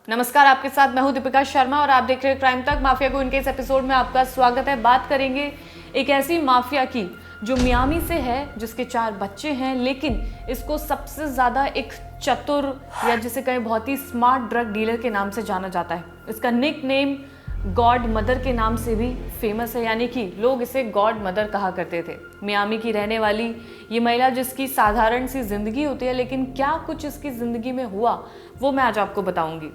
नमस्कार, आपके साथ मैं हूं दीपिका शर्मा और आप देख रहे हैं क्राइम तक। माफिया को इनके इस एपिसोड में आपका स्वागत है। बात करेंगे एक ऐसी माफिया की जो मियामी से है, जिसके 4 बच्चे हैं, लेकिन इसको सबसे ज्यादा एक चतुर या जिसे कहें बहुत ही स्मार्ट ड्रग डीलर के नाम से जाना जाता है। इसका निक नेम गॉड मदर के नाम से भी फेमस है, यानी कि लोग इसे गॉड मदर कहा करते थे। मियामी की रहने वाली ये महिला, जिसकी साधारण सी जिंदगी होती है, लेकिन क्या कुछ इसकी जिंदगी में हुआ वो मैं आज आपको बताऊंगी।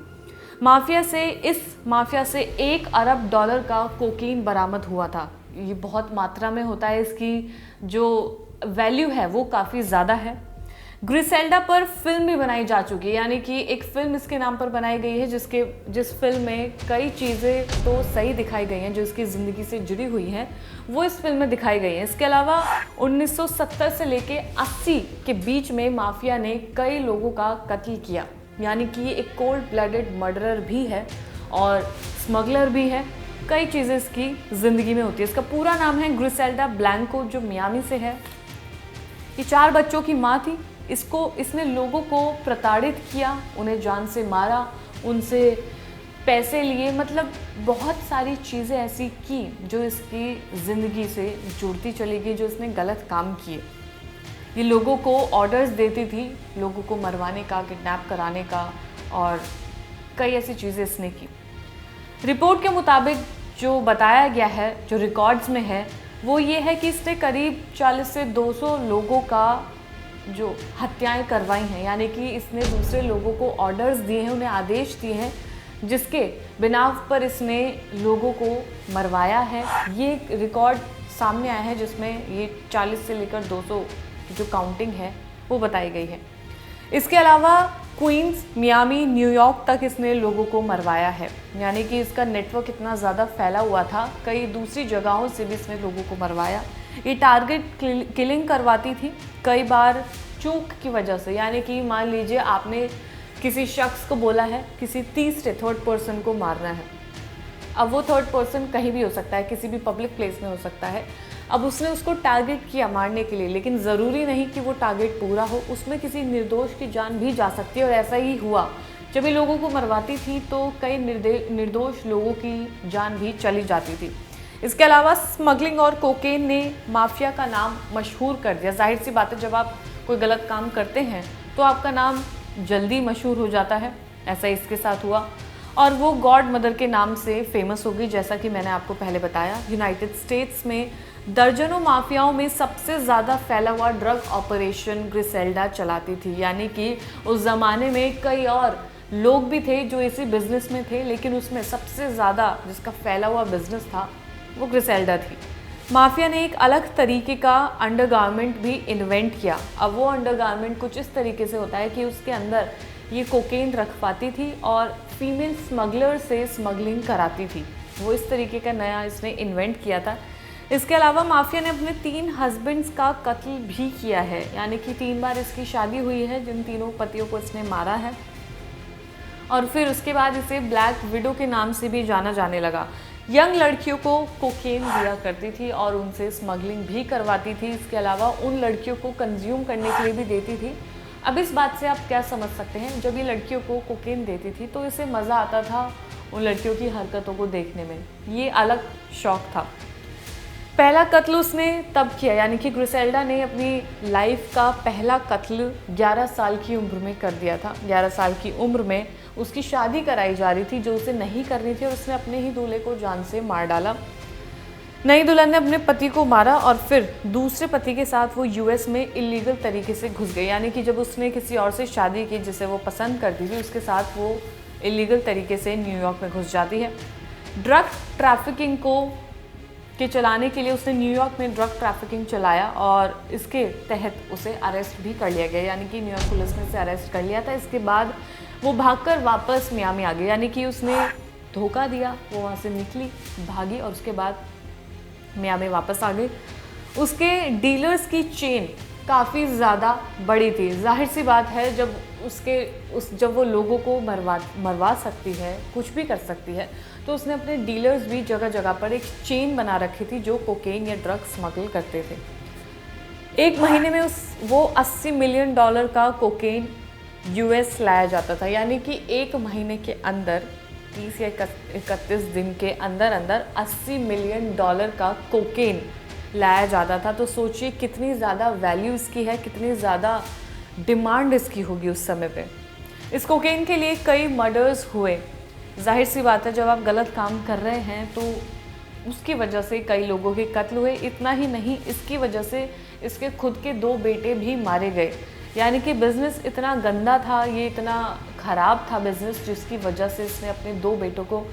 इस माफिया से $1 अरब का कोकीन बरामद हुआ था। ये बहुत मात्रा में होता है, इसकी जो वैल्यू है वो काफ़ी ज़्यादा है। ग्रिसेल्डा पर फिल्म भी बनाई जा चुकी है, यानी कि एक फिल्म इसके नाम पर बनाई गई है, जिस फिल्म में कई चीज़ें तो सही दिखाई गई हैं जो इसकी ज़िंदगी से जुड़ी हुई हैं, वो इस फिल्म में दिखाई गई हैं। इसके अलावा 1970 से लेके 80 के बीच में माफिया ने कई लोगों का कत्ल किया, यानी कि ये एक कोल्ड ब्लडेड मर्डरर भी है और स्मगलर भी है। कई चीज़ें इसकी ज़िंदगी में होती है। इसका पूरा नाम है ग्रिसेल्डा ब्लैंको, जो मियामी से है। ये 4 बच्चों की माँ थी। इसने लोगों को प्रताड़ित किया, उन्हें जान से मारा, उनसे पैसे लिए, मतलब बहुत सारी चीज़ें ऐसी की जो इसकी ज़िंदगी से जुड़ती चली गई, जो इसने गलत काम किए। ये लोगों को ऑर्डर्स देती थी, लोगों को मरवाने का, किडनैप कराने का, और कई ऐसी चीज़ें इसने की। रिपोर्ट के मुताबिक जो बताया गया है, जो रिकॉर्ड्स में है, वो ये है कि इसने करीब 40 से 200 लोगों का जो हत्याएं करवाई हैं, यानी कि इसने दूसरे लोगों को ऑर्डर्स दिए हैं, उन्हें आदेश दिए हैं, जिसके बिनाव पर इसने लोगों को मरवाया है। ये रिकॉर्ड सामने आया है जिसमें ये 40 से लेकर 200 जो काउंटिंग है वो बताई गई है। इसके अलावा क्वींस, मियामी, न्यूयॉर्क तक इसने लोगों को मरवाया है, यानी कि इसका नेटवर्क इतना ज़्यादा फैला हुआ था। कई दूसरी जगहों से भी इसने लोगों को मरवाया। ये टारगेट किलिंग करवाती थी, कई बार चूक की वजह से, यानी कि मान लीजिए आपने किसी शख्स को बोला है किसी तीसरे थर्ड पर्सन को मारना है। अब वो थर्ड पर्सन कहीं भी हो सकता है, किसी भी पब्लिक प्लेस में हो सकता है। अब उसने उसको टारगेट किया मारने के लिए, लेकिन ज़रूरी नहीं कि वो टारगेट पूरा हो, उसमें किसी निर्दोष की जान भी जा सकती है। और ऐसा ही हुआ, जब ये लोगों को मरवाती थी तो कई निर्दोष लोगों की जान भी चली जाती थी। इसके अलावा स्मगलिंग और कोकेन ने माफिया का नाम मशहूर कर दिया। जाहिर सी बात है, जब आप कोई गलत काम करते हैं तो आपका नाम जल्दी मशहूर हो जाता है। ऐसा इसके साथ हुआ और वो गॉड मदर के नाम से फेमस हो गई। जैसा कि मैंने आपको पहले बताया, यूनाइटेड स्टेट्स में दर्जनों माफियाओं में सबसे ज़्यादा फैला हुआ ड्रग ऑपरेशन ग्रिसेल्डा चलाती थी, यानी कि उस ज़माने में कई और लोग भी थे जो इसी बिजनेस में थे, लेकिन उसमें सबसे ज़्यादा जिसका फैला हुआ बिजनेस था वो ग्रिसेल्डा थी। माफिया ने एक अलग तरीके का अंडरगारमेंट भी इन्वेंट किया। अब वो अंडरगारमेंट कुछ इस तरीके से होता है कि उसके अंदर ये कोकेन रख पाती थी और फीमेल स्मगलर से स्मगलिंग कराती थी। वो इस तरीके का नया इसने इन्वेंट किया था। इसके अलावा माफिया ने अपने 3 हस्बैंड्स का कत्ल भी किया है, यानी कि 3 बार इसकी शादी हुई है, जिन तीनों पतियों को इसने मारा है। और फिर उसके बाद इसे ब्लैक विडो के नाम से भी जाना जाने लगा। यंग लड़कियों को कोकेन दिया करती थी और उनसे स्मगलिंग भी करवाती थी। इसके अलावा उन लड़कियों को कंज्यूम करने के लिए भी देती थी। अब इस बात से आप क्या समझ सकते हैं, जब ये लड़कियों को कोकेन देती थी तो इसे मज़ा आता था उन लड़कियों की हरकतों को देखने में। ये अलग शौक था। पहला कत्ल उसने तब किया, यानी कि ग्रिसेल्डा ने अपनी लाइफ का पहला कत्ल 11 साल की उम्र में कर दिया था। 11 साल की उम्र में उसकी शादी कराई जा रही थी जो उसे नहीं करनी थी, और उसने अपने ही दूल्हे को जान से मार डाला। नई दुल्हन ने अपने पति को मारा और फिर दूसरे पति के साथ वो यूएस में इलीगल तरीके से घुस गई, यानी कि जब उसने किसी और से शादी की जिसे वो पसंद करती थी, उसके साथ वो इलीगल तरीके से न्यूयॉर्क में घुस जाती है। ड्रग ट्रैफिकिंग के चलाने के लिए उसने न्यूयॉर्क में ड्रग ट्रैफिकिंग चलाया और इसके तहत उसे अरेस्ट भी कर लिया गया, यानी कि न्यूयॉर्क पुलिस ने उसे अरेस्ट कर लिया था। इसके बाद वो भागकर वापस मियामी आ गई, यानी कि उसने धोखा दिया, वो वहाँ से निकली, भागी और उसके बाद मियामी वापस आ गई। उसके डीलर्स की चेन काफ़ी ज़्यादा बड़ी थी। जाहिर सी बात है, जब वो लोगों को मरवा सकती है, कुछ भी कर सकती है, तो उसने अपने डीलर्स भी जगह जगह पर एक चेन बना रखी थी जो कोकेन या ड्रग स्मगल करते थे। एक महीने में वो $80 मिलियन का कोकेन यूएस लाया जाता था, यानी कि 1 महीने के अंदर 30 या 31 दिन के अंदर अंदर $80 मिलियन का कोकेन लाया जाता था। तो सोचिए कितनी ज़्यादा वैल्यू इसकी है, कितनी ज़्यादा डिमांड इसकी होगी उस समय पे। इस कोकेन के लिए कई मर्डर्स हुए। जाहिर सी बात है, जब आप गलत काम कर रहे हैं तो उसकी वजह से कई लोगों के कत्ल हुए। इतना ही नहीं, इसकी वजह से इसके खुद के 2 बेटे भी मारे गए। यानी कि बिज़नेस इतना गंदा था, ये इतना ख़राब था बिज़नेस, जिसकी वजह से इसने अपने 2 बेटों को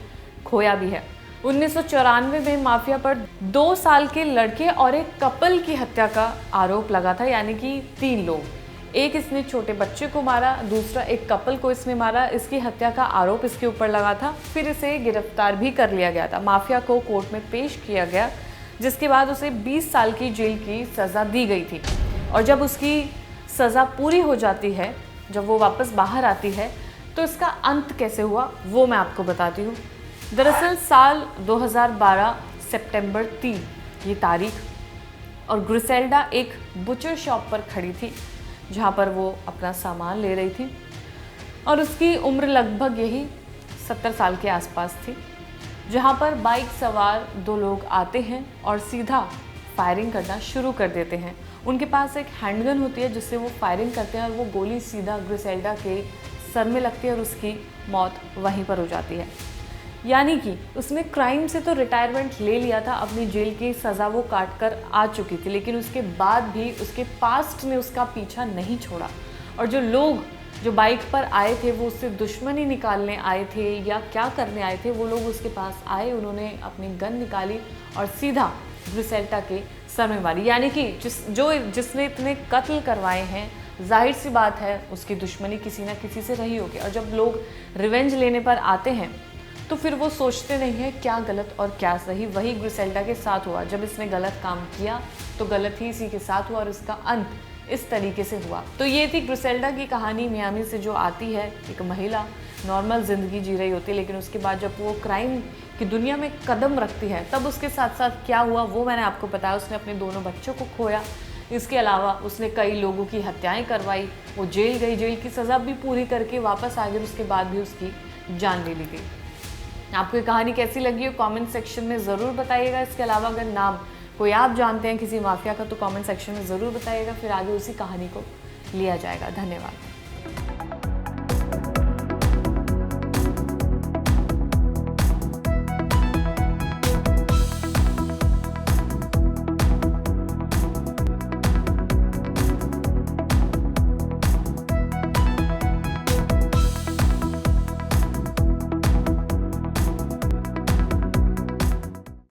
खोया भी है। 1994 में माफिया पर 2 साल के लड़के और एक कपल की हत्या का आरोप लगा था, यानी कि 3 लोग। एक इसने छोटे बच्चे को मारा, दूसरा एक कपल को इसने मारा। इसकी हत्या का आरोप इसके ऊपर लगा था। फिर इसे गिरफ्तार भी कर लिया गया था। माफिया को कोर्ट में पेश किया गया, जिसके बाद उसे 20 साल की जेल की सज़ा दी गई थी। और जब उसकी सज़ा पूरी हो जाती है, जब वो वापस बाहर आती है, तो इसका अंत कैसे हुआ वो मैं आपको बताती हूँ। दरअसल साल 2012 सितंबर 3 ये तारीख, और ग्रिसेल्डा एक बुचर शॉप पर खड़ी थी, जहाँ पर वो अपना सामान ले रही थी, और उसकी उम्र लगभग यही 70 साल के आसपास थी। जहाँ पर बाइक सवार 2 लोग आते हैं और सीधा फायरिंग करना शुरू कर देते हैं। उनके पास एक हैंडगन होती है जिससे वो फायरिंग करते हैं, और वो गोली सीधा ग्रिसेल्डा के सर में लगती है और उसकी मौत वहीं पर हो जाती है। यानी कि उसने क्राइम से तो रिटायरमेंट ले लिया था, अपनी जेल की सज़ा वो काट कर आ चुकी थी, लेकिन उसके बाद भी उसके पास्ट ने उसका पीछा नहीं छोड़ा। और जो लोग जो बाइक पर आए थे, वो उससे दुश्मनी निकालने आए थे या क्या करने आए थे, वो लोग उसके पास आए, उन्होंने अपनी गन निकाली और सीधा ग्रिसेल्डा के सर में मारी। यानी कि जिसने इतने कत्ल करवाए हैं, जाहिर सी बात है उसकी दुश्मनी किसी ना किसी से रही होगी। और जब लोग रिवेंज लेने पर आते हैं तो फिर वो सोचते नहीं है क्या गलत और क्या सही। वही ग्रिसेल्डा के साथ हुआ। जब इसने गलत काम किया तो गलत ही इसी के साथ हुआ, और इसका अंत इस तरीके से हुआ। तो ये थी ग्रिसेल्डा की कहानी। मियामी से जो आती है, एक महिला नॉर्मल ज़िंदगी जी रही होती है, लेकिन उसके बाद जब वो क्राइम की दुनिया में कदम रखती है, तब उसके साथ साथ क्या हुआ वो मैंने आपको बताया। उसने अपने 2 बच्चों को खोया, इसके अलावा उसने कई लोगों की हत्याएं करवाई, वो जेल गई, जेल की सज़ा भी पूरी करके वापस आ गई, उसके बाद भी उसकी जान ले ली गई। आपको ये कहानी कैसी लगी हो कमेंट सेक्शन में ज़रूर बताइएगा। इसके अलावा अगर नाम कोई आप जानते हैं किसी माफिया का, तो कमेंट सेक्शन में ज़रूर बताइएगा, फिर आगे उसी कहानी को लिया जाएगा। धन्यवाद।